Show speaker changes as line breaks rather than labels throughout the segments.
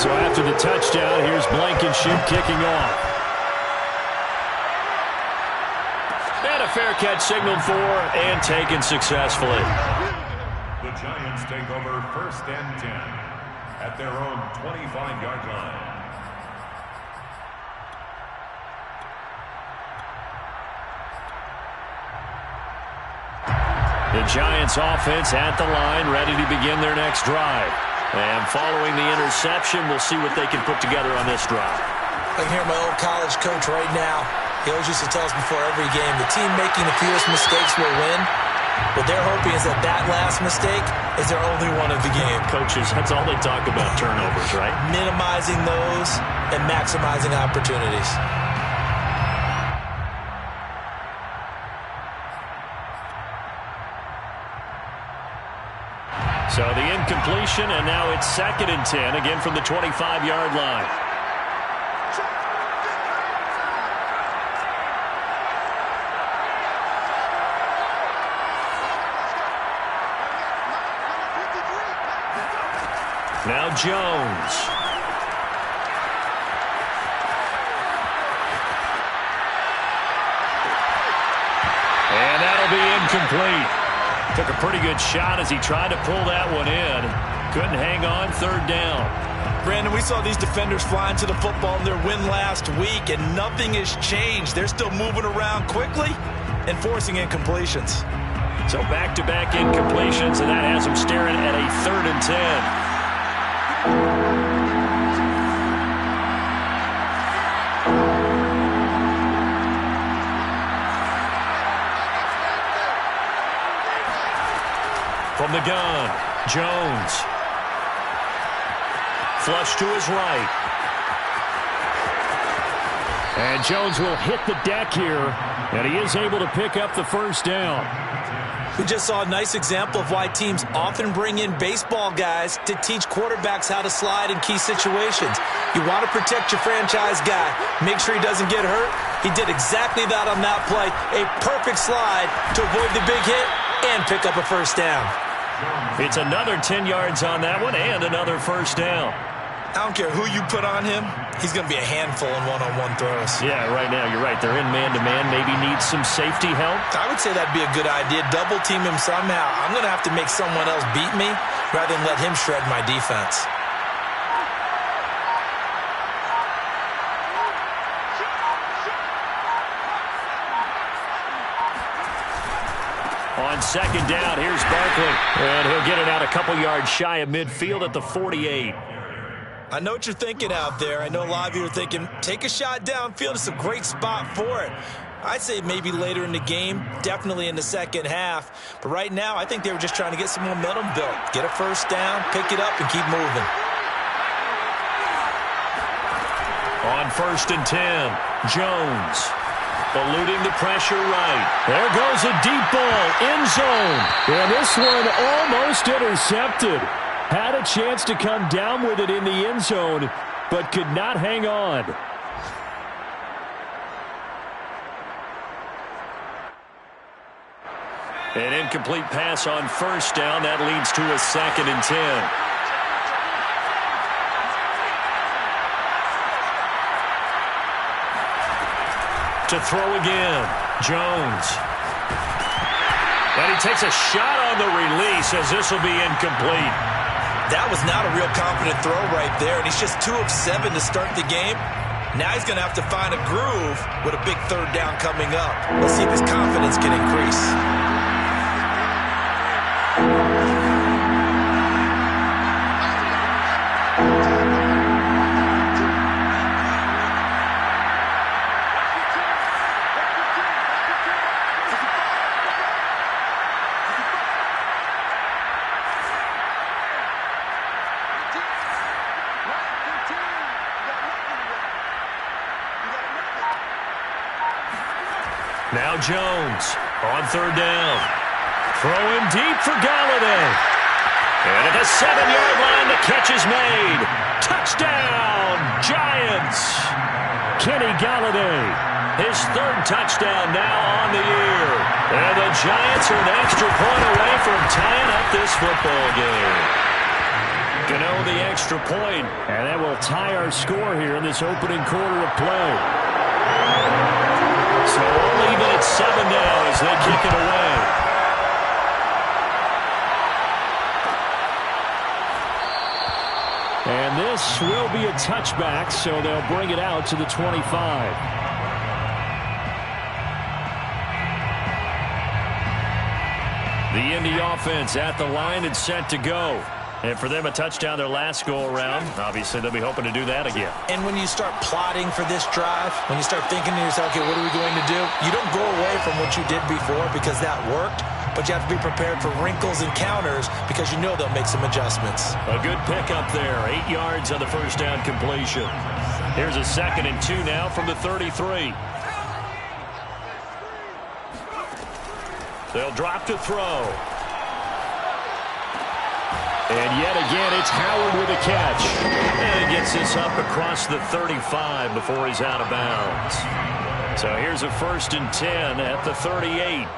So after the touchdown, here's Blankenship kicking off. And a fair catch signaled for and taken successfully.
The Giants take over 1st and 10 at their own 25-yard line.
The Giants offense at the line, ready to begin their next drive. And following the interception, we'll see what they can put together on this drive.
I can hear my old college coach right now. He always used to tell us before every game, the team making the fewest mistakes will win. What they're hoping is that that last mistake is their only one of the game.
Coaches, that's all they talk about, turnovers, right?
Minimizing those and maximizing opportunities.
So the incompletion, and now it's 2nd and 10, again from the 25-yard line. Now Jones. And that'll be incomplete. Took a pretty good shot as he tried to pull that one in. Couldn't hang on, 3rd down.
Brandon, we saw these defenders flying to the football in their win last week, and nothing has changed. They're still moving around quickly and forcing incompletions.
So back-to-back incompletions, and that has them staring at a 3rd and 10. From the gun, Jones. Flush to his right. And Jones will hit the deck here, and he is able to pick up the 1st down.
We just saw a nice example of why teams often bring in baseball guys to teach quarterbacks how to slide in key situations. You want to protect your franchise guy. Make sure he doesn't get hurt. He did exactly that on that play. A perfect slide to avoid the big hit and pick up a 1st down.
It's another 10 yards on that one and another 1st down.
I don't care who you put on him. He's going to be a handful in one-on-one throws.
Yeah, right now, you're right. They're in man-to-man. Maybe needs some safety help.
I would say that'd be a good idea. Double team him somehow. I'm going to have to make someone else beat me rather than let him shred my defense.
On 2nd down, here's Barkley. And he'll get it out a couple yards shy of midfield at the 48.
I know what you're thinking out there. I know a lot of you are thinking, take a shot downfield. It's a great spot for it. I'd say maybe later in the game, definitely in the 2nd half. But right now, I think they were just trying to get some momentum built. Get a 1st down, pick it up, and keep moving.
On 1st and 10, Jones. Eluding the pressure right. There goes a deep ball, end zone. And this one almost intercepted. Had a chance to come down with it in the end zone, but could not hang on. An incomplete pass on 1st down. That leads to a 2nd and 10. To throw again, Jones. And he takes a shot on the release as this will be incomplete.
That was not a real confident throw right there, and he's just 2 of 7 to start the game. Now he's going to have to find a groove with a big 3rd down coming up. Let's see if his confidence can increase.
Now Jones on 3rd down. Throwing deep for Galladay. And at the 7-yard line, the catch is made. Touchdown, Giants. Kenny Galladay, his 3rd touchdown now on the year. And the Giants are an extra point away from tying up this football game. extra point, and that will tie our score here in this opening quarter of play. So all even at 7 now as they kick it away. And this will be a touchback, so they'll bring it out to the 25. The Indy offense at the line and set to go. And for them, a touchdown their last go-around. Obviously, they'll be hoping to do that again.
And when you start plotting for this drive, when you start thinking to yourself, okay, what are we going to do? You don't go away from what you did before because that worked, but you have to be prepared for wrinkles and counters because you know they'll make some adjustments.
A good pickup there. 8 yards on the first down completion. Here's a 2nd and 2 now from the 33. They'll drop to throw. And yet again, it's Howard with a catch. And he gets this up across the 35 before he's out of bounds. So here's a 1st and 10 at the 38.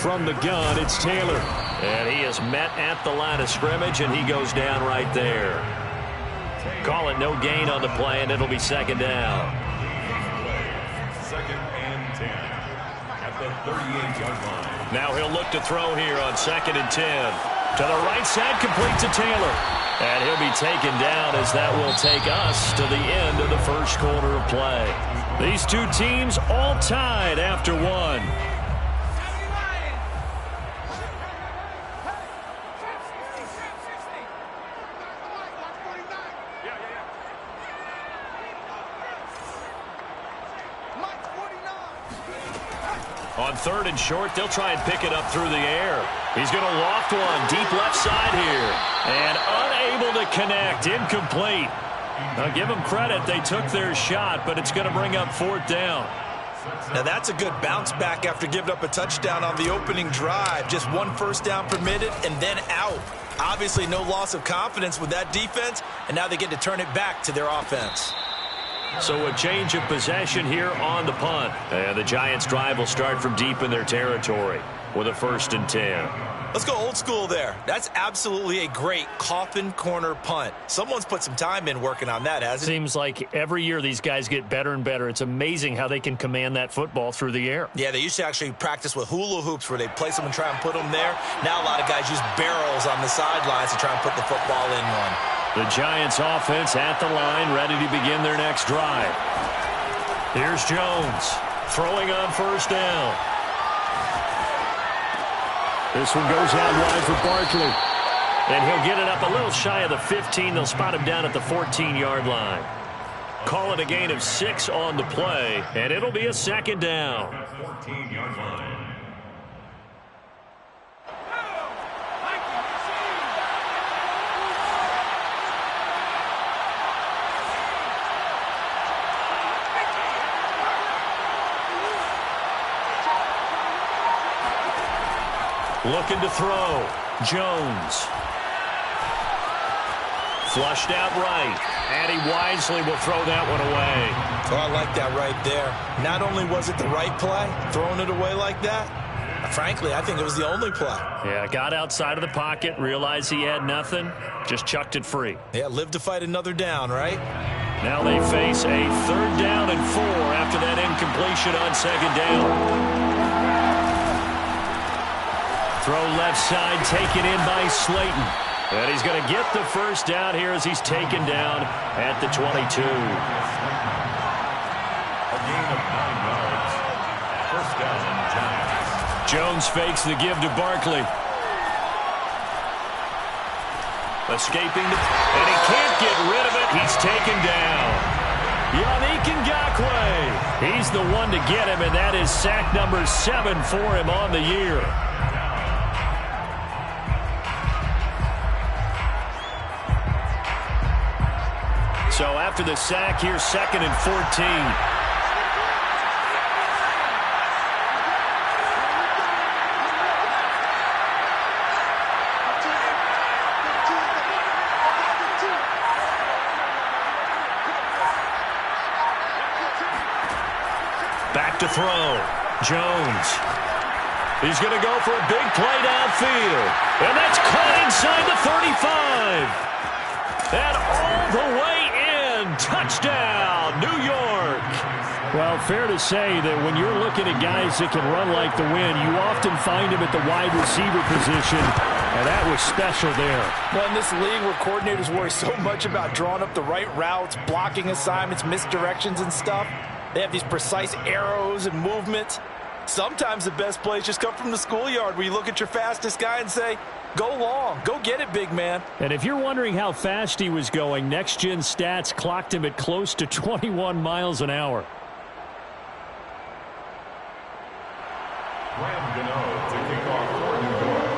From the gun, it's Taylor. And he is met at the line of scrimmage, and he goes down right there. Call it no gain on the play, and it'll be 2nd down.
2nd and 10 at the 38-yard line.
Now he'll look to throw here on 2nd and 10. To the right side, complete to Taylor. And he'll be taken down as that will take us to the end of the first quarter of play. These two teams all tied after one. On 3rd and short, they'll try and pick it up through the air. He's going to loft one deep left side here. And unable to connect. Incomplete. Now give them credit. They took their shot, but it's going to bring up 4th down.
Now that's a good bounce back after giving up a touchdown on the opening drive. Just 1 first down permitted and then out. Obviously no loss of confidence with that defense, and now they get to turn it back to their offense.
So a change of possession here on the punt. And the Giants' drive will start from deep in their territory with a 1st and 10.
Let's go old school there. That's absolutely a great coffin corner punt. Someone's put some time in working on that, hasn't it?
Seems like every year these guys get better and better. It's amazing how they can command that football through the air.
Yeah, they used to actually practice with hula hoops where they place them and try and put them there. Now a lot of guys use barrels on the sidelines to try and put the football in one.
The Giants offense at the line, ready to begin their next drive. Here's Jones throwing on 1st down. This one goes out wide for Barkley. And he'll get it up a little shy of the 15. They'll spot him down at the 14-yard line. Call it a gain of 6 on the play, and it'll be a 2nd down.
14-yard line.
Looking to throw. Jones. Flushed out right. And he wisely will throw that one away.
Oh, I like that right there. Not only was it the right play, throwing it away like that, frankly, I think it was the only play.
Yeah, got outside of the pocket, realized he had nothing, just chucked it free.
Yeah, live to fight another down, right?
Now they face a 3rd down and 4 after that incompletion on 2nd down. Throw left side, taken in by Slayton. And he's going to get the 1st down here as he's taken down at the 22.
A gain of 9 yards. 1st down, Giants.
Jones fakes the give to Barkley. Escaping, and he can't get rid of it. He's taken down. Yannick Ngakoue. He's the one to get him, and that is sack number 7 for him on the year. So after the sack, here's 2nd and 14. Back to throw. Jones. He's going to go for a big play downfield. And that's caught inside the 35. And all the way in. Touchdown, New York.
Well, fair to say that when you're looking at guys that can run like the wind, you often find them at the wide receiver position, and that was special there.
Well, in this league where coordinators worry so much about drawing up the right routes, blocking assignments, misdirections and stuff, they have these precise arrows and movements. Sometimes the best plays just come from the schoolyard where you look at your fastest guy and say, go long, go get it, big man.
And if you're wondering how fast he was going, Next Gen Stats clocked him at close to 21 miles an hour.
Graham Gano to kick off for New York.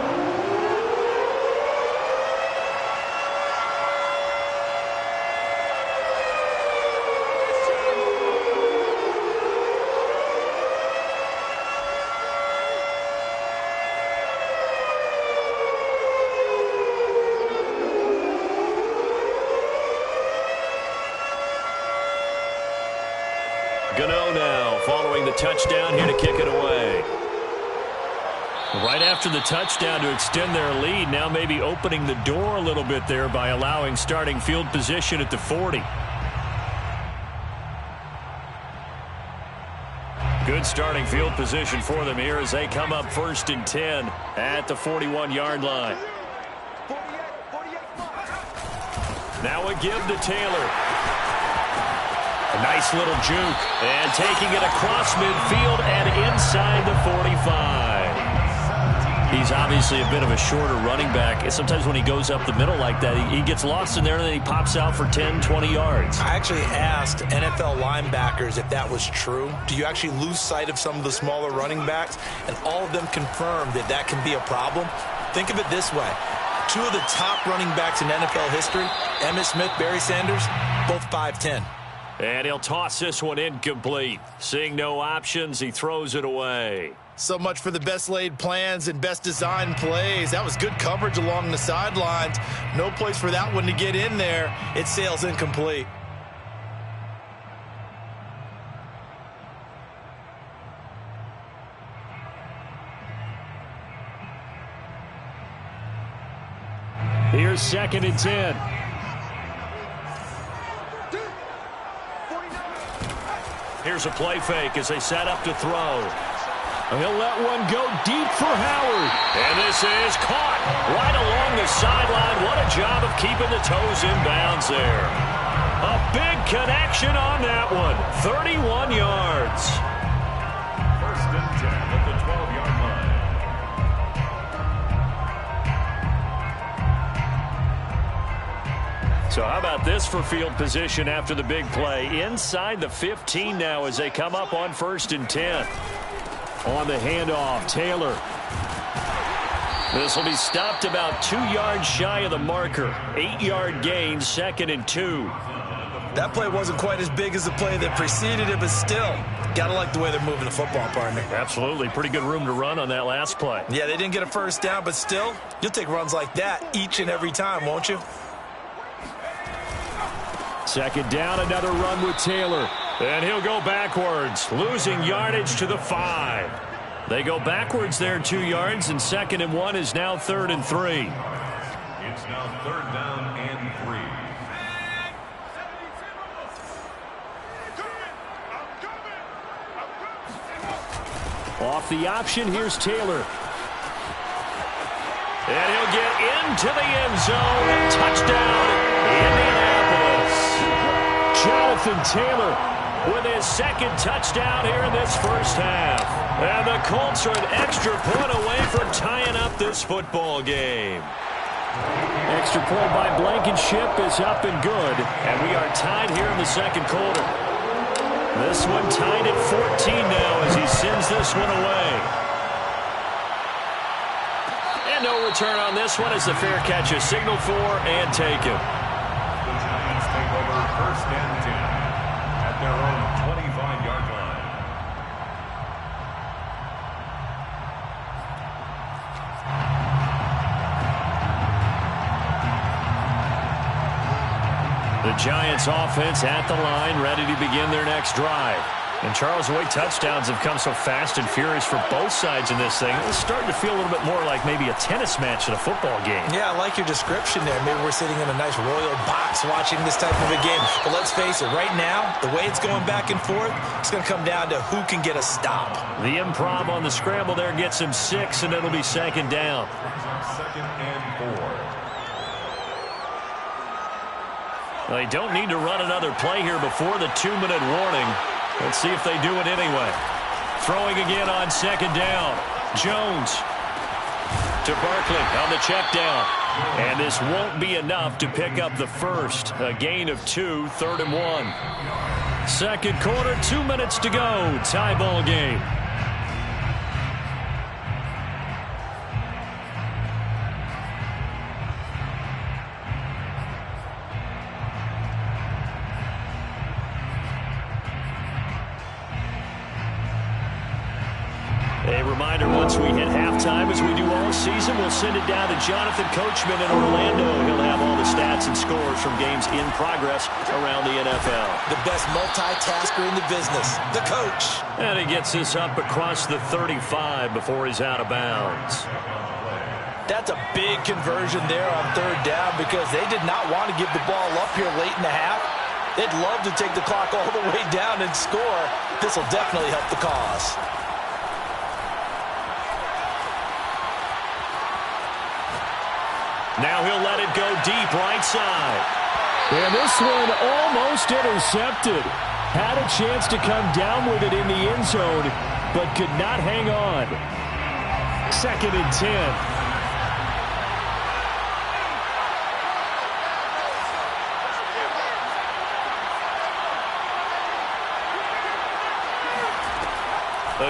Gano now following the touchdown here to kick it away. Right after the touchdown to extend their lead, now maybe opening the door a little bit there by allowing starting field position at the 40. Good starting field position for them here as they come up 1st and 10 at the 41-yard line. Now a give to Taylor. A nice little juke. And taking it across midfield and inside the 45. He's obviously a bit of a shorter running back. And sometimes when he goes up the middle like that, he gets lost in there and then he pops out for 10, 20 yards.
I actually asked NFL linebackers if that was true. Do you actually lose sight of some of the smaller running backs? And all of them confirmed that that can be a problem. Think of it this way. 2 of the top running backs in NFL history, Emmitt Smith, Barry Sanders, both 5'10".
And he'll toss this one incomplete. Seeing no options, he throws it away.
So much for the best laid plans and best designed plays. That was good coverage along the sidelines. No place for that one to get in there. It sails incomplete.
Here's 2nd and 10.
Here's a play fake as they set up to throw.
He'll let one go deep for Howard.
And this is caught right along the sideline. What a job of keeping the toes in bounds there. A big connection on that one. 31 yards.
1st and 10 at the 12-yard line.
So how about this for field position after the big play? Inside the 15 now as they come up on 1st and 10.
On the handoff, Taylor.
This will be stopped about 2 yards shy of the marker. 8-yard gain, 2nd and 2.
That play wasn't quite as big as the play that preceded it, but still, gotta like the way they're moving the football, partner.
Absolutely. Pretty good room to run on that last play.
Yeah, they didn't get a first down, but still, you'll take runs like that each and every time, won't you?
2nd down, another run with Taylor.
And he'll go backwards, losing yardage to the 5. They go backwards there 2 yards, and 2nd and 1 is now 3rd and 3.
It's now 3rd down and 3.
Off the option, here's Taylor.
And he'll get into the end zone. Touchdown, Indianapolis.
Jonathan Taylor
with his 2nd touchdown here in this first half. And the Colts are an extra point away from tying up this football game.
Extra point by Blankenship is up and good.
And we are tied here in the 2nd quarter. This one tied at 14 now as he sends this one away. And no return on this one as the fair catch is signaled for and taken.
The Giants take over 1st and 10 at their own 25-yard line.
The Giants offense at the line, ready to begin their next drive. And, Charles, the way touchdowns have come so fast and furious for both sides in this thing, it's starting to feel a little bit more like maybe a tennis match in a football game.
Yeah, I like your description there. Maybe we're sitting in a nice royal box watching this type of a game. But let's face it, right now, the way it's going back and forth, it's going to come down to who can get a stop.
The improv on the scramble there gets him 6, and it'll be second down.
Second and 4.
They don't need to run another play here before the 2-minute warning. Let's see if they do it anyway. Throwing again on second down. Jones to Barkley on the check down. And this won't be enough to pick up the first. A gain of 2, 3rd and 1. Second quarter, 2 minutes to go. Tie ball game. A reminder, once we hit halftime, as we do all season, we'll send it down to Jonathan Coachman in Orlando. He'll have all the stats and scores from games in progress around the NFL.
The best multitasker in the business, the coach.
And he gets this up across the 35 before he's out of bounds.
That's a big conversion there on 3rd down because they did not want to give the ball up here late in the half. They'd love to take the clock all the way down and score. This will definitely help the cause.
Now he'll let it go deep right side.
And this one almost intercepted. Had a chance to come down with it in the end zone, but could not hang on. 2nd and 10.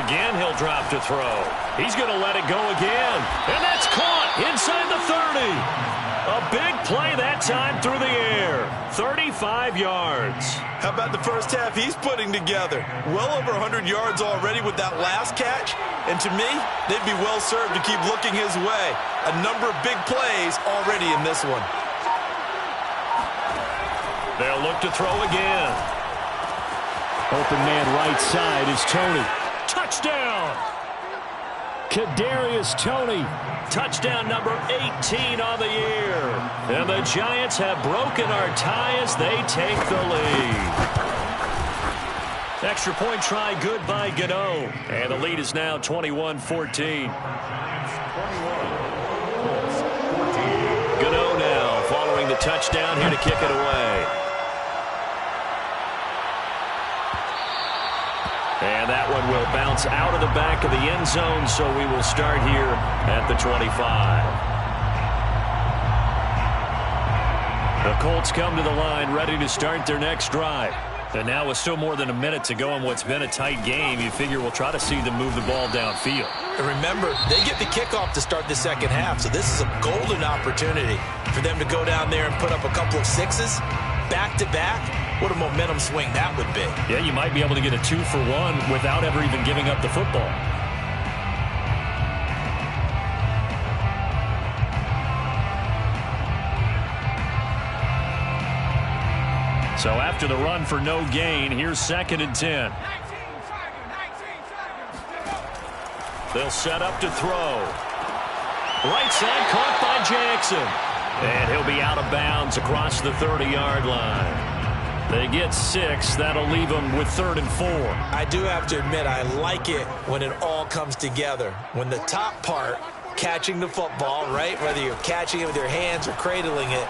Again, he'll drop to throw. He's going to let it go again. And that's caught inside the 30. A big play that time through the air. 35 yards.
How about the first half he's putting together? Well over 100 yards already with that last catch. And to me, they'd be well served to keep looking his way. A number of big plays already in this one.
They'll look to throw again.
Open man right side is Tony.
Touchdown!
Kadarius Toney.
Touchdown number 18 on the year. And the Giants have broken our tie as they take the lead. Extra point try good by Gano. And the lead is now 21-14. Gano now following the touchdown here to kick it away. And that one will bounce out of the back of the end zone, so we will start here at the 25. The Colts come to the line ready to start their next drive. And now with still more than a minute to go in what's been a tight game, you figure we'll try to see them move the ball downfield.
And remember, they get the kickoff to start the second half, so this is a golden opportunity for them to go down there and put up a couple of sixes back-to-back. What a momentum swing that would be.
Yeah, you might be able to get a 2-for-1 without ever even giving up the football. So after the run for no gain, here's 2nd and 10. They'll set up to throw. Right side caught by Jackson. And he'll be out of bounds across the 30-yard line. They get 6. That'll leave them with 3rd and 4.
I do have to admit, I like it when it all comes together. When the top part, catching the football, right, whether you're catching it with your hands or cradling it,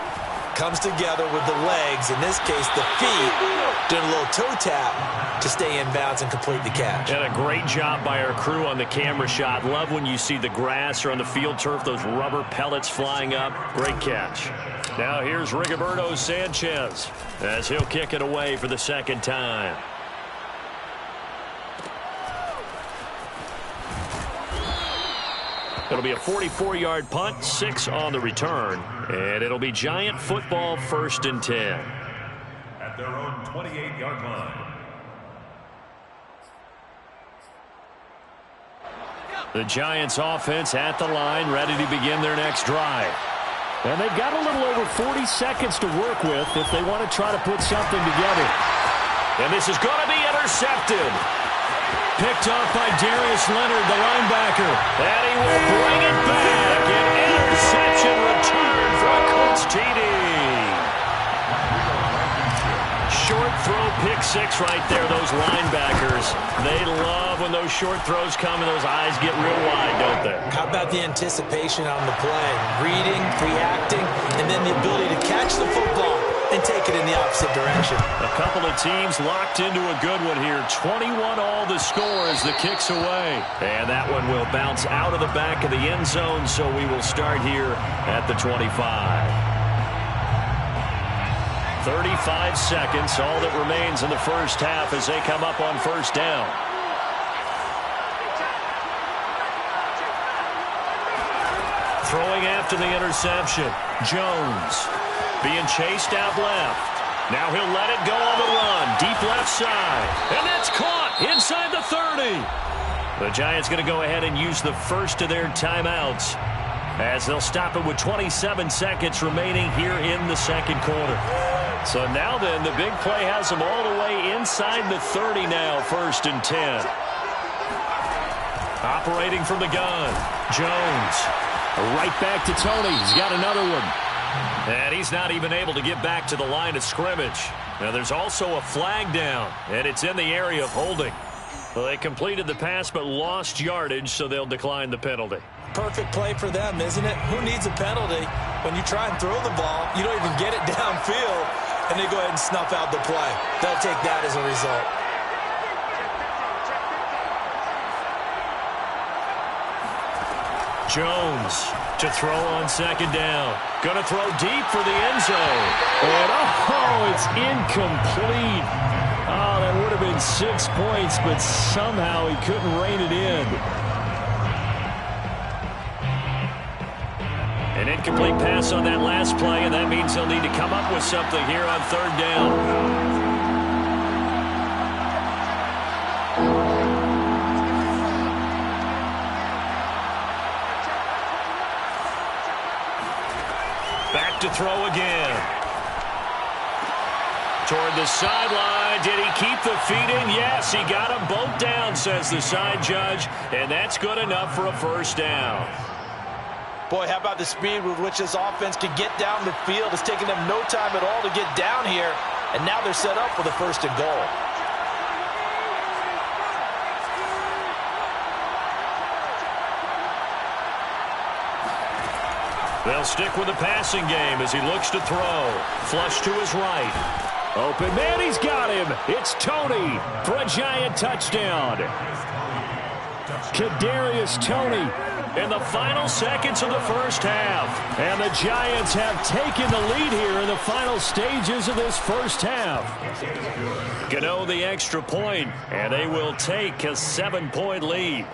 comes together with the legs, in this case the feet, doing a little toe tap to stay in bounds and complete the catch.
And a great job by our crew on the camera shot. Love when you see the grass or on the field turf, those rubber pellets flying up. Great catch. Now here's Rigoberto Sanchez as he'll kick it away for the second time. It'll be a 44-yard punt, 6 on the return, and it'll be Giant football 1st and 10.
At their own 28-yard line.
The Giants offense at the line, ready to begin their next drive.
And they've got a little over 40 seconds to work with if they want to try to put something together.
And this is going to be intercepted.
Picked off by Darius Leonard, the linebacker.
And he will bring it back. An interception return for a Colts TD. Short throw, pick six right there, those linebackers. They love when those short throws come and those eyes get real wide, don't they?
How about the anticipation on the play? Reading, reacting, and then the ability to catch the football and take it in the opposite direction.
A couple of teams locked into a good one here. 21 all the score as the kick's away. And that one will bounce out of the back of the end zone, so we will start here at the 25. 35 seconds, all that remains in the first half as they come up on first down. Throwing after the interception, Jones. Being chased out left. Now he'll let it go on the run. Deep left side. And that's caught inside the 30. The Giants going to go ahead and use the first of their timeouts as they'll stop it with 27 seconds remaining here in the second quarter. So now then, the big play has them all the way inside the 30 now, 1st and 10. Operating from the gun, Jones.
Right back to Tony. He's got another one.
And he's not even able to get back to the line of scrimmage. Now there's also a flag down, and it's in the area of holding. Well, they completed the pass but lost yardage, so they'll decline the penalty.
Perfect play for them, isn't it? Who needs a penalty? When you try and throw the ball, you don't even get it downfield, and they go ahead and snuff out the play. They'll take that as a result.
Jones to throw on second down. Going to throw deep for the end zone.
And it's incomplete. Oh, that would have been 6 points, but somehow he couldn't rein it in.
An incomplete pass on that last play, and that means he'll need to come up with something here on third down. Back to throw again. Toward the sideline. Did he keep the feet in? Yes, he got them both down, says the side judge. And that's good enough for a first down.
Boy, how about the speed with which this offense could get down the field? It's taken them no time at all to get down here. And now they're set up for the 1st and goal.
They'll stick with the passing game as he looks to throw. Flush to his right.
Open man, he's got him. It's Tony for a Giant touchdown. Kadarius Toney in the final seconds of the first half. And the Giants have taken the lead here in the final stages of this first half.
Gano the extra point, and they will take a 7-point lead.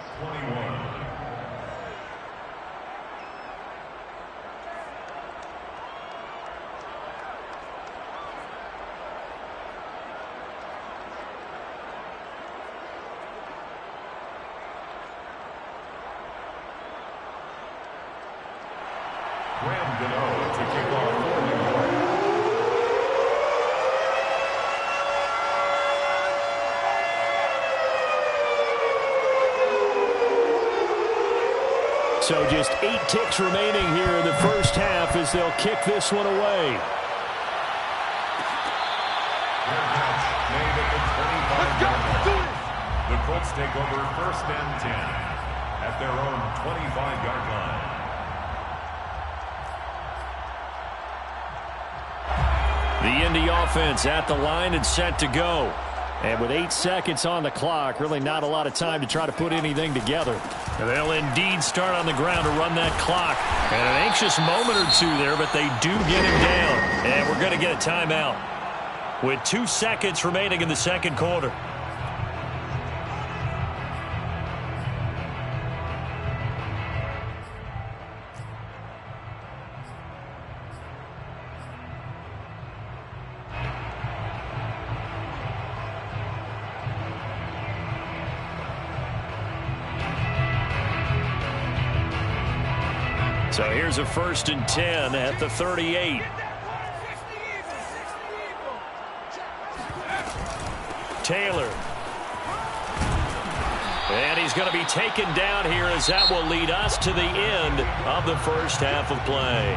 So just 8 ticks remaining here in the first half as they'll kick this one away.
The Colts take over 1st and 10 at their own 25-yard line.
The Indy offense at the line and set to go.
And with 8 seconds on the clock, really not a lot of time to try to put anything together.
And they'll indeed start on the ground to run that clock. And an anxious moment or two there, but they do get him down. And we're going to get a timeout with 2 seconds remaining in the second quarter. So here's a 1st and 10 at the 38. Taylor. And he's going to be taken down here as that will lead us to the end of the first half of play.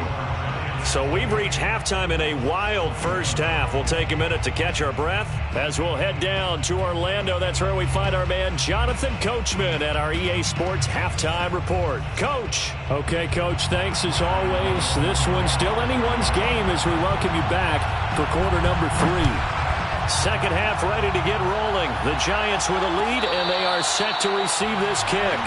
So we've reached halftime in a wild first half. We'll take a minute to catch our breath as we'll head down to Orlando. That's where we find our man Jonathan Coachman at our EA Sports Halftime Report. Coach.
Okay, Coach, thanks as always. This one's still anyone's game as we welcome you back for quarter number 3.
Second half ready to get rolling. The Giants with a lead, and they are set to receive this kick.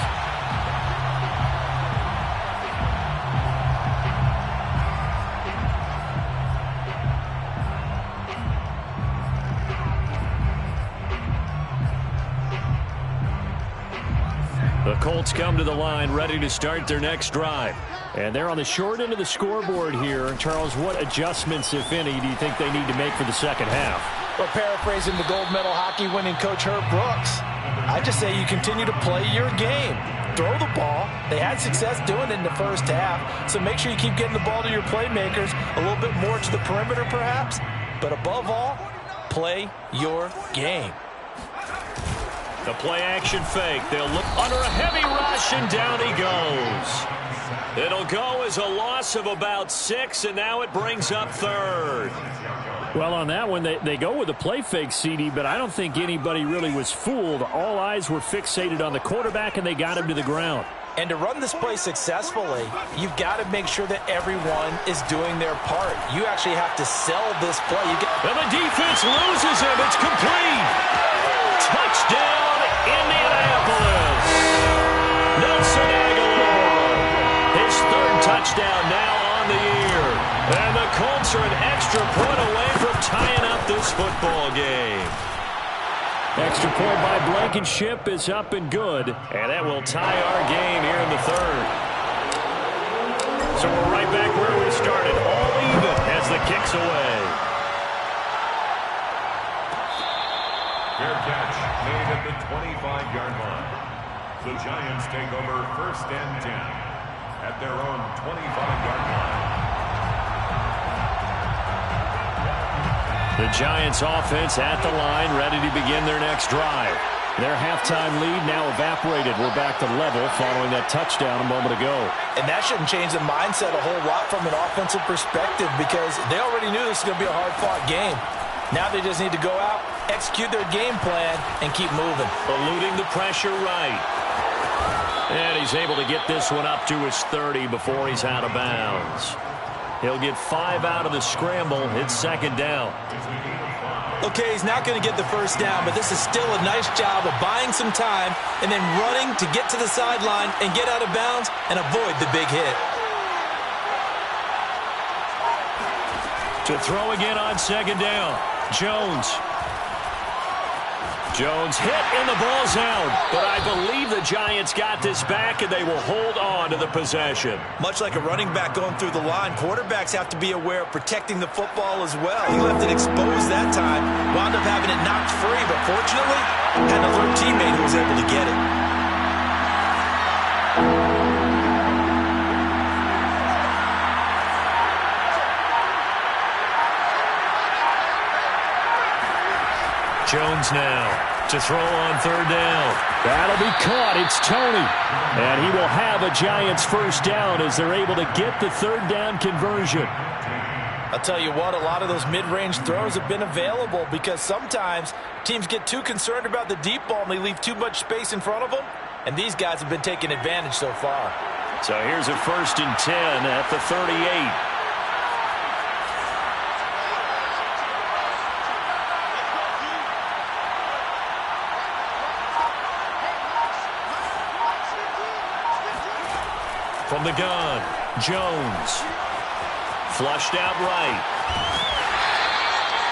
The Colts come to the line ready to start their next drive.
And they're on the short end of the scoreboard here. Charles, what adjustments, if any, do you think they need to make for the second half?
Well, paraphrasing the gold medal hockey winning coach Herb Brooks, I just say you continue to play your game. Throw the ball. They had success doing it in the first half, so make sure you keep getting the ball to your playmakers, a little bit more to the perimeter perhaps, but above all, play your game.
The play-action fake. They'll look under a heavy rush, and down he goes. It'll go as a loss of about 6, and now it brings up third.
Well, on that one, they go with a play fake, CD, but I don't think anybody really was fooled. All eyes were fixated on the quarterback, and they got him to the ground.
And to run this play successfully, you've got to make sure that everyone is doing their part. You actually have to sell this play.
And the defense loses him. It's complete. Touchdown, Indianapolis. Nelson Aguilar. His third touchdown now on the year. And the Colts are an extra point away from tying up this football game.
Extra point by Blankenship is up and good.
And that will tie our game here in the third. So we're right back where we started, all even as the kick's away.
Fair catch made at the 25-yard line. The Giants take over first and 10 at their own 25-yard line.
The Giants offense at the line, ready to begin their next drive.
Their halftime lead now evaporated. We're back to level following that touchdown a moment ago.
And that shouldn't change the mindset a whole lot from an offensive perspective because they already knew this was going to be a hard-fought game. Now they just need to go out, execute their game plan, and keep moving.
Eluding the pressure right. And he's able to get this one up to his 30 before he's out of bounds. He'll get 5 out of the scramble. It's second down.
Okay, he's not going to get the first down, but this is still a nice job of buying some time and then running to get to the sideline and get out of bounds and avoid the big hit.
To throw again on second down. Jones hit and the ball's out, but I believe the Giants got this back and they will hold on to the possession.
Much like a running back going through the line, quarterbacks have to be aware of protecting the football as well. He left it exposed that time, wound up having it knocked free, but fortunately had an alert teammate who was able to get it.
Jones now to throw on third down.
That'll be caught. It's Tony. And he will have a Giants first down as they're able to get the third down conversion.
I'll tell you what, a lot of those mid-range throws have been available because sometimes teams get too concerned about the deep ball and they leave too much space in front of them. And these guys have been taking advantage so far.
So here's a first and 10 at the 38. From the gun, Jones. Flushed out right.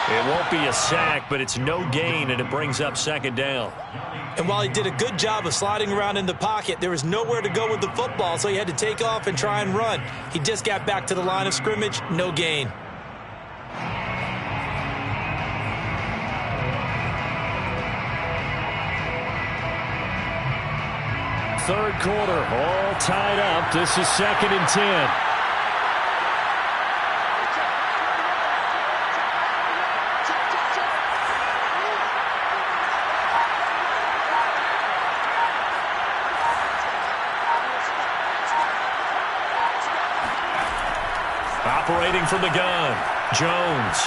It won't be a sack, but it's no gain, and it brings up second down.
And while he did a good job of sliding around in the pocket, there was nowhere to go with the football, so he had to take off and try and run. He just got back to the line of scrimmage, no gain.
Third quarter, all tied up. This is second and 10.
Operating from the gun, Jones.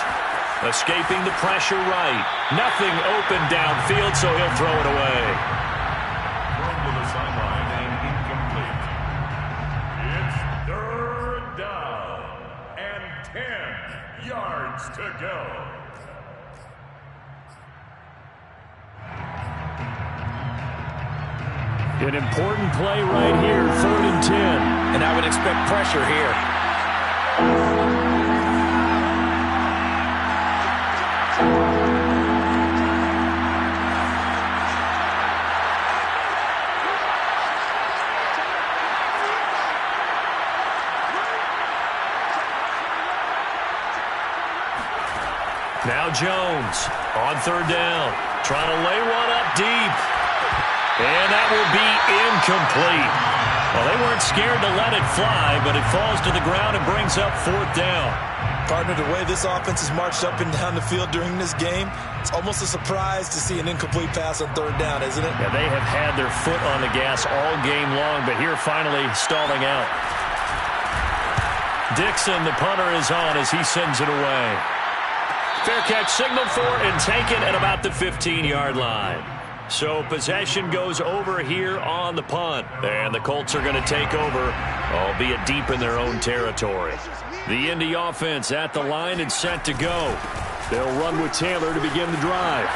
Escaping the pressure right. Nothing open downfield, so he'll throw it away.
Thrown to the sideline and incomplete. It's third down and 10 yards to go.
An important play right here, 3rd and 10.
And I would expect pressure here.
Now Jones on 3rd down, trying to lay one up deep. And that will be incomplete. Well, they weren't scared to let it fly, but it falls to the ground and brings up 4th down.
Partner, the way this offense has marched up and down the field during this game, it's almost a surprise to see an incomplete pass on 3rd down, isn't it?
Yeah, they have had their foot on the gas all game long, but here finally stalling out. Dixon, the punter, is on as he sends it away. Fair catch signaled for and taken at about the 15-yard line. So possession goes over here on the punt. And the Colts are going to take over, albeit deep in their own territory. The Indy offense at the line and set to go. They'll run with Taylor to begin the drive.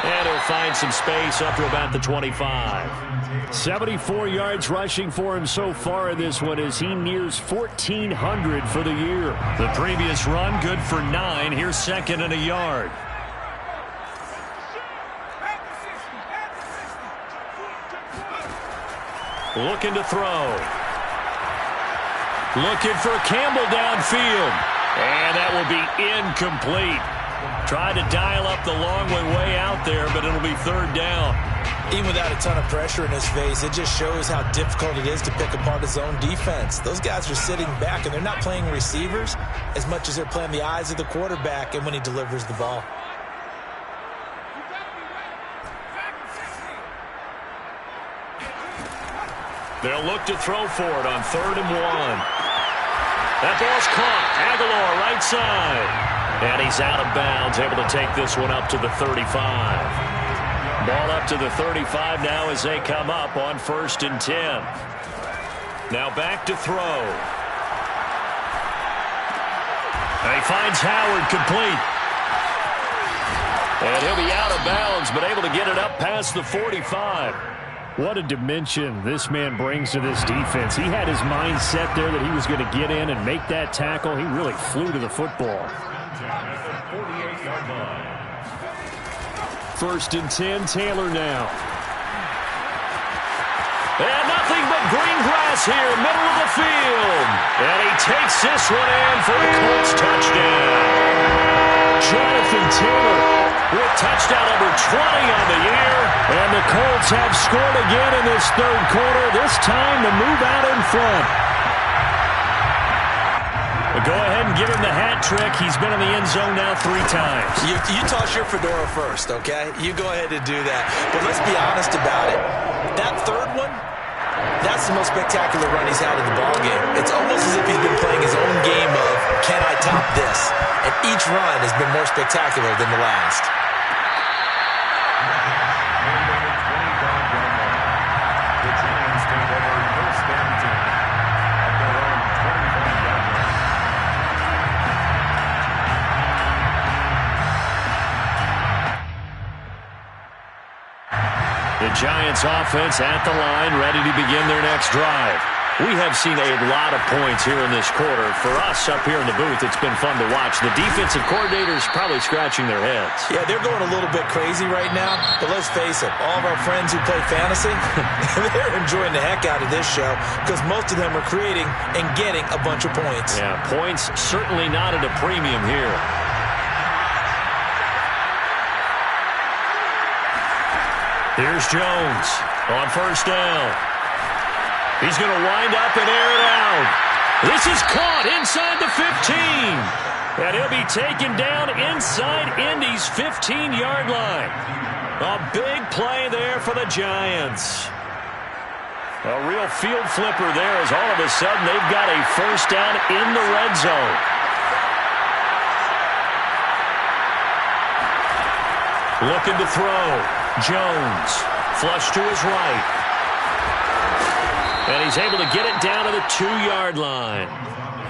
And he'll find some space up to about the 25.
74 yards rushing for him so far in this one as he nears 1,400 for the year.
The previous run good for 9. Here's 2nd and a yard. Looking to throw. Looking for Campbell downfield. And that will be incomplete. Tried to dial up the long way out there, but it'll be 3rd down.
Even without a ton of pressure in his face, it just shows how difficult it is to pick apart his own defense. Those guys are sitting back, and they're not playing receivers as much as they're playing the eyes of the quarterback and when he delivers the ball.
They'll look to throw for it on 3rd and 1. That ball's caught. Aguilar right side. And he's out of bounds, able to take this one up to the 35. Ball up to the 35 now as they come up on 1st and 10. Now back to throw. And he finds Howard complete. And he'll be out of bounds, but able to get it up past the 45.
What a dimension this man brings to this defense. He had his mind set there that he was going to get in and make that tackle. He really flew to the football. 1st and 10, Taylor now.
And nothing but green grass here, middle of the field. And he takes this one in for the Colts touchdown.
Jonathan Taylor
with touchdown number 20 on the year.
And the Colts have scored again in this 3rd quarter, this time to move out in front.
Go ahead and give him the hat trick. He's been in the end zone now 3 times.
You toss your fedora first, okay? You go ahead and do that. But let's be honest about it. That 3rd one, that's the most spectacular run he's had in the ballgame. It's almost as if he's been playing his own game of, can I top this? And each run has been more spectacular than the last.
The Giants offense at the line, ready to begin their next drive. We have seen a lot of points here in this quarter. For us up here in the booth, it's been fun to watch. The defensive coordinators probably scratching their heads.
Yeah, they're going a little bit crazy right now, but let's face it, all of our friends who play fantasy, they're enjoying the heck out of this show because most of them are creating and getting a bunch of points.
Yeah, points certainly not at a premium here. Here's Jones on 1st down. He's going to wind up and air it out. This is caught inside the 15. And he'll be taken down inside Indy's 15-yard line. A big play there for the Giants. A real field flipper there as all of a sudden they've got a first down in the red zone. Looking to throw. Jones. Flush to his right. And he's able to get it down to the 2-yard line.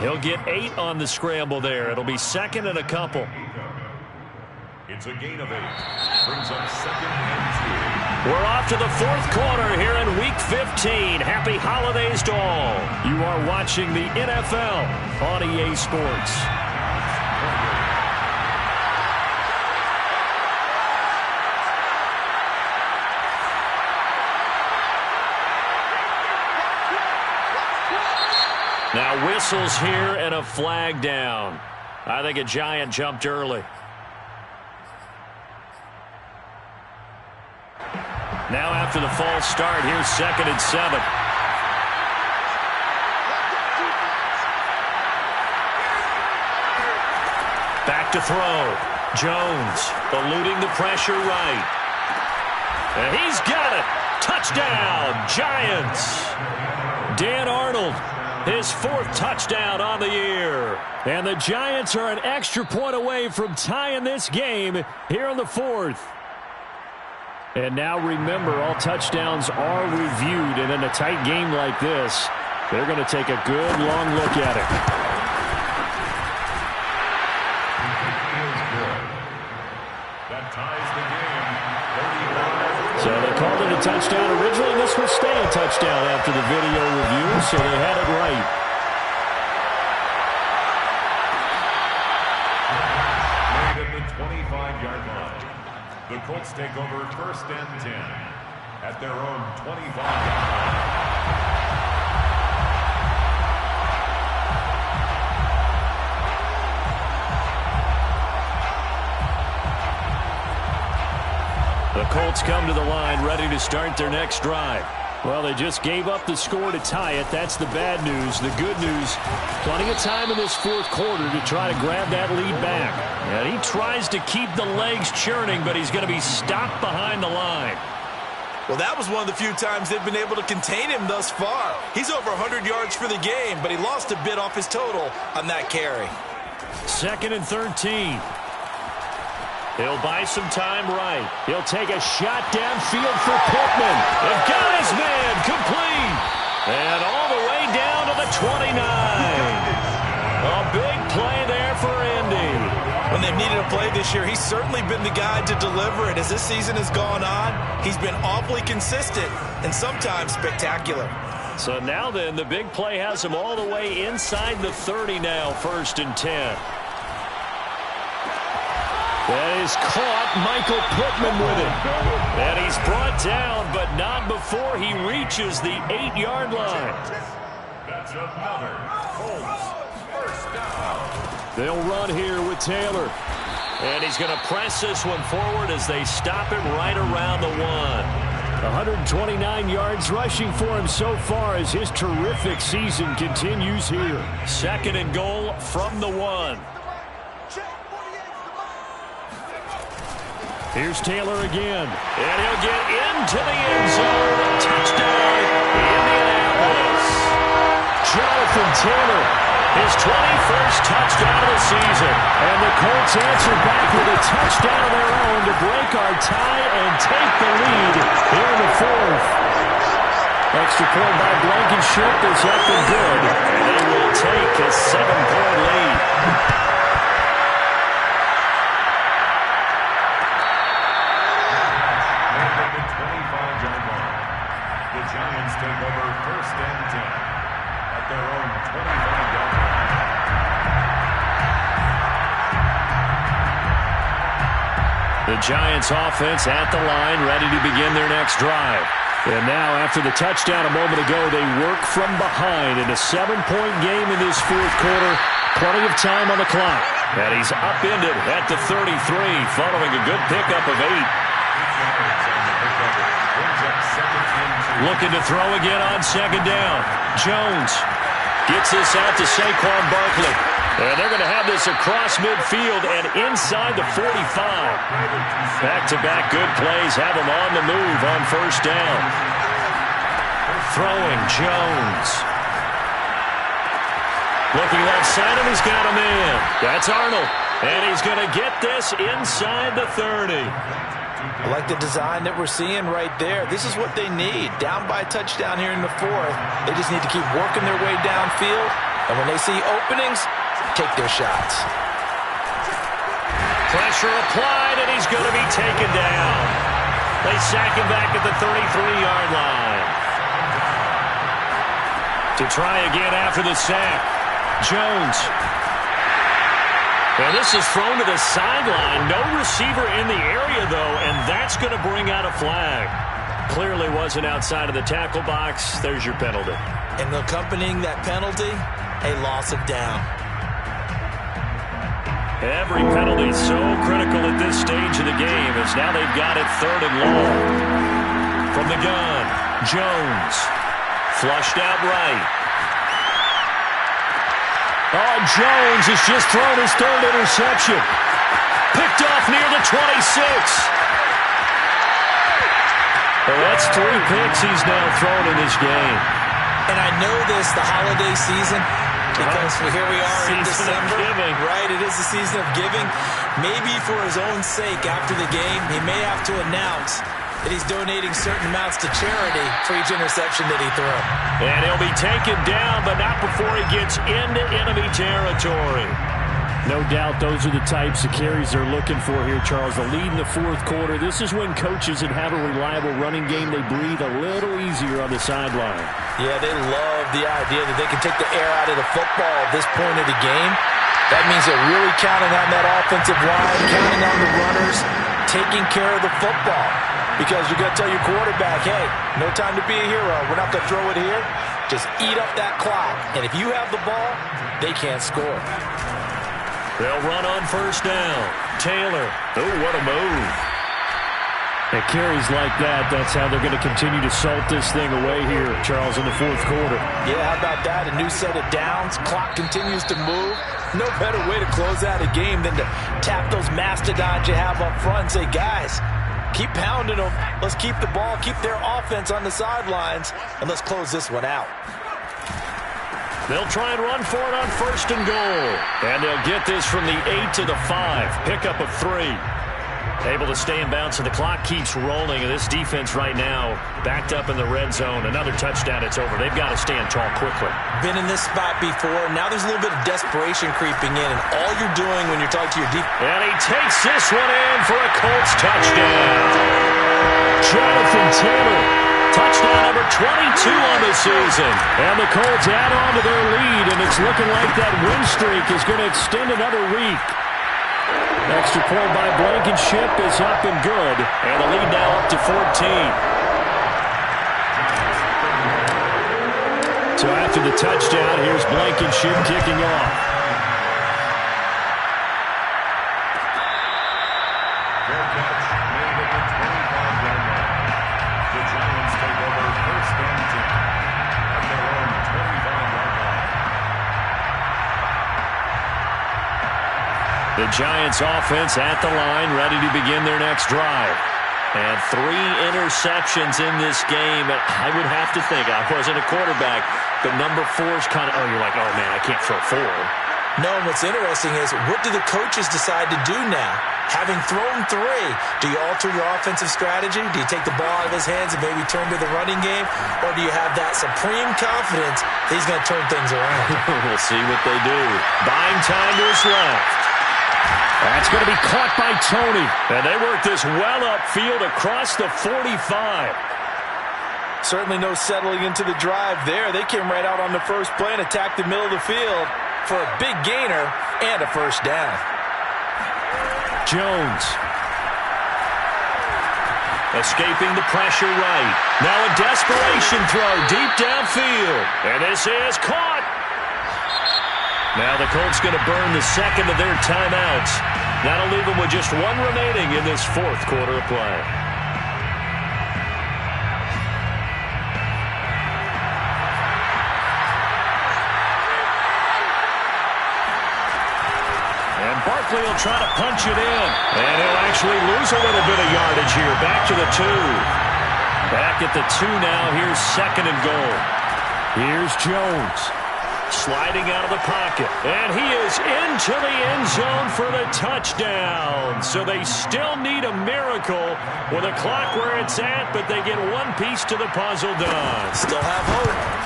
He'll get 8 on the scramble there. It'll be second and a couple.
It's a gain of 8. Brings up second and 2.
We're off to the fourth quarter here in Week 15. Happy holidays to all. You are watching the NFL on EA Sports. Now whistles here and a flag down. I think a Giant jumped early. Now after the false start, here's second and 7. Back to throw. Jones eluding the pressure right. And he's got it. Touchdown, Giants. Dan Arnold, his 4th touchdown on the year. And the Giants are an extra point away from tying this game here in the 4th. And now remember, all touchdowns are reviewed, and in a tight game like this, they're going to take a good long look at it.
That ties the game.
So they called it a touchdown originally. This will stay a touchdown after the video review, so they had it right.
Made at the 25-yard line. The Colts take over first and 10 at their own 25-yard line.
The Colts come to the line ready to start their next drive. Well, they just gave up the score to tie it. That's the bad news. The good news, plenty of time in this 4th quarter to try to grab that lead back. And he tries to keep the legs churning, but he's going to be stopped behind the line.
Well, that was one of the few times they've been able to contain him thus far. He's over 100 yards for the game, but he lost a bit off his total on that carry.
Second and 13. He'll buy some time right. He'll take a shot downfield for Pittman. They've got his man complete. And all the way down to the 29. A big play there for Indy.
When they've needed a play this year, he's certainly been the guy to deliver it. As this season has gone on, he's been awfully consistent and sometimes spectacular.
So now then, the big play has him all the way inside the 30 now, first and 10. That is caught. Michael Pittman with it. And he's brought down, but not before he reaches the 8-yard line.
That's another Colts first down.
They'll run here with Taylor. And he's going to press this one forward as they stop him right around the 1. 129 yards rushing for him so far as his terrific season continues here. Second and goal from the 1. Here's Taylor again. And he'll get into the end zone. Touchdown, Indianapolis. Jonathan Taylor, his 21st touchdown of the season. And the Colts answer back with a touchdown of their own to break our tie and take the lead here in the 4th. Extra point by Blankenship is up and good. And they will take a 7-point lead.
Giants take over first and 10 at their own 25-yard line.
The Giants offense at the line, ready to begin their next drive. And now, after the touchdown a moment ago, they work from behind in a 7-point game in this 4th quarter. Plenty of time on the clock. And he's upended at the 33, following a good pickup of 8. Looking to throw again on second down. Jones gets this out to Saquon Barkley. And they're going to have this across midfield and inside the 45. Back-to-back good plays have them on the move on first down. Throwing, Jones. Looking left side, and he's got a man. That's Arnold. And he's going to get this inside the 30.
I like the design that we're seeing right there. This is what they need. Down by a touchdown here in the 4th. They just need to keep working their way downfield. And when they see openings, take their shots.
Pressure applied, and he's going to be taken down. They sack him back at the 33-yard line. To try again after the sack, Jones. And this is thrown to the sideline. No receiver in the area, though, and that's going to bring out a flag. Clearly wasn't outside of the tackle box. There's your penalty.
And accompanying that penalty, a loss of down.
Every penalty so critical at this stage of the game as now they've got it 3rd and long. From the gun, Jones. Flushed out right. Oh, Jones has just thrown his 3rd interception. Picked off near the 26. Well, that's 3 picks he's now thrown in this game.
And I know this, the holiday season, because here we are in December. Right, it is the season of giving. Maybe for his own sake after the game, he may have to announce that he's donating certain amounts to charity for each interception that he threw.
And he'll be taken down, but not before he gets into enemy territory.
No doubt those are the types of carries they're looking for here, Charles. The lead in the 4th quarter. This is when coaches that have a reliable running game, they breathe a little easier on the sideline.
Yeah, they love the idea that they can take the air out of the football at this point of the game. That means they're really counting on that offensive line, counting on the runners, taking care of the football. Because you're going to tell your quarterback, hey, no time to be a hero. We're not going to throw it here. Just eat up that clock. And if you have the ball, they can't score.
They'll run on 1st down. Taylor. Oh, what a move.
At carries like that, that's how they're going to continue to salt this thing away here, Charles, in the 4th quarter.
Yeah, how about that? A new set of downs. Clock continues to move. No better way to close out a game than to tap those mastodons you have up front and say, guys, keep pounding them. Let's keep the ball, keep their offense on the sidelines, and let's close this one out.
They'll try and run for it on 1st and goal. And they'll get this from the 8 to the 5. Pickup of 3. Able to stay in bounds, and the clock keeps rolling. And this defense right now backed up in the red zone. Another touchdown, it's over. They've got to stand tall quickly.
Been in this spot before. Now there's a little bit of desperation creeping in. And all you're doing when you're talking to your defense.
And he takes this one in for a Colts touchdown. Jonathan Taylor. Touchdown number 22 on the season. And the Colts add on to their lead, and it's looking like that win streak is going to extend another week. Extra point by Blankenship is up and good, and the lead now up to 14. So after the touchdown, here's Blankenship kicking off.
Fair catch made at the 25-yard line. The Giants take over 1st and 10 at their own 25-yard line.
The Giants offense at the line, ready to begin their next drive. And 3 interceptions in this game. I would have to think, I wasn't a quarterback, but number 4 is kind of, you're like, oh man, I can't throw 4.
No, and what's interesting is, what do the coaches decide to do now? Having thrown 3, do you alter your offensive strategy? Do you take the ball out of his hands and maybe turn to the running game? Or do you have that supreme confidence that he's going to turn things around?
We'll see what they do. Buying time to his left. That's going to be caught by Tony. And they work this well upfield across the 45.
Certainly no settling into the drive there. They came right out on the first play and attacked the middle of the field for a big gainer and a 1st down.
Jones. Escaping the pressure right. Now a desperation throw deep downfield. And this is caught. Now the Colts going to burn the second of their timeouts. That'll leave them with just 1 remaining in this 4th quarter of play. And Barkley will try to punch it in. And he'll actually lose a little bit of yardage here. Back to the 2. Back at the 2 now. Here's 2nd and goal. Here's Jones. Sliding out of the pocket. And he is into the end zone for the touchdown. So they still need a miracle with a clock where it's at, but they get one piece to the puzzle done.
Still have hope.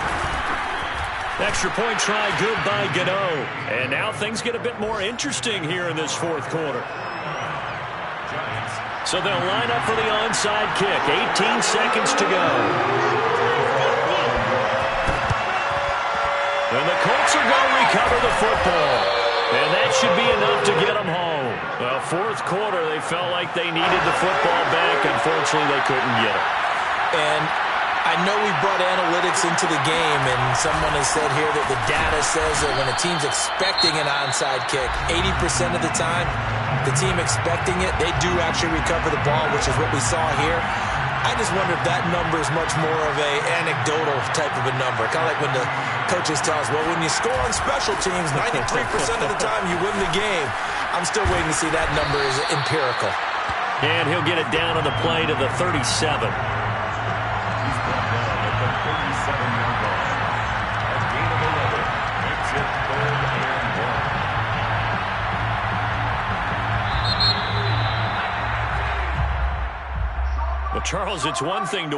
Extra point try good by Gano. And now things get a bit more interesting here in this 4th quarter. So they'll line up for the onside kick. 18 seconds to go. And the Colts are going to recover the football. And that should be enough to get them home. Well, 4th quarter, they felt like they needed the football back. Unfortunately, they couldn't get it.
And I know we brought analytics into the game, and someone has said here that the data says that when a team's expecting an onside kick, 80% of the time, the team expecting it, they do actually recover the ball, which is what we saw here. I just wonder if that number is much more of a anecdotal type of a number. Kind of like when the coaches tell us, well, when you score on special teams, 93% of the time you win the game. I'm still waiting to see that number is empirical.
And he'll get it down on the play to the 37. Well, Charles, it's one thing to